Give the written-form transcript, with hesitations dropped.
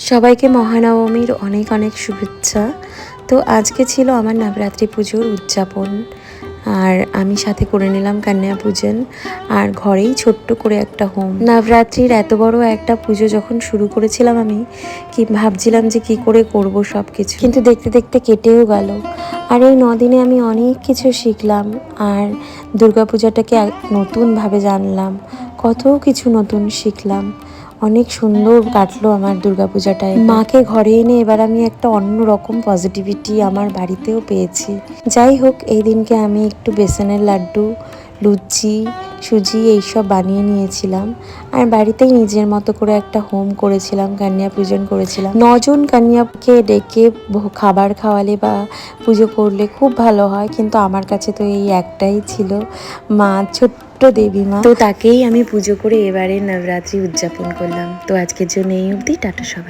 সবাইকে মহানবমীর অনেক অনেক শুভেচ্ছা। তো আজকে ছিল আমার নবরাত্রি পুজোর উদযাপন, আর আমি সাথে করে নিলাম কন্যা পূজন, আর ঘরেই ছোট্ট করে একটা হোম। নবরাত্রির এত বড় একটা পুজো যখন শুরু করেছিলাম আমি কি ভাবছিলাম যে কি করে করব সব কিছু, কিন্তু দেখতে দেখতে কেটেও গেল। আর এই 9 দিনে আমি অনেক কিছু শিখলাম, আর দুর্গাপূজাটাকে নতুনভাবে জানলাম, কত কিছু নতুন শিখলাম। অনেক সুন্দর কাটলো আমার দুর্গাপূজাটায়। মাকে ঘরে এনে এবার আমি একটা অন্য রকম পজিটিভিটি আমার বাড়িতেও পেয়েছি। যাই হোক, এই দিনকে আমি একটু বেসনের লাড্ডু, লুচি, সুজি এইসব বানিয়ে নিয়েছিলাম, আর বাড়িতেই নিজের মতো করে একটা হোম করেছিলাম, কন্যা পূজন করেছিলাম। 9 জন কন্যাকে ডেকে খাবার খাওয়ালে বা পুজো করলে খুব ভালো হয়, কিন্তু আমার কাছে তো এই একটাই ছিল, মা, ছোট্ট দেবী মা। তো তাকেই আমি পুজো করে এবারে নবরাত্রি উদযাপন করলাম। তো আজকের জন্য এই অবধি, টাটা সবাই।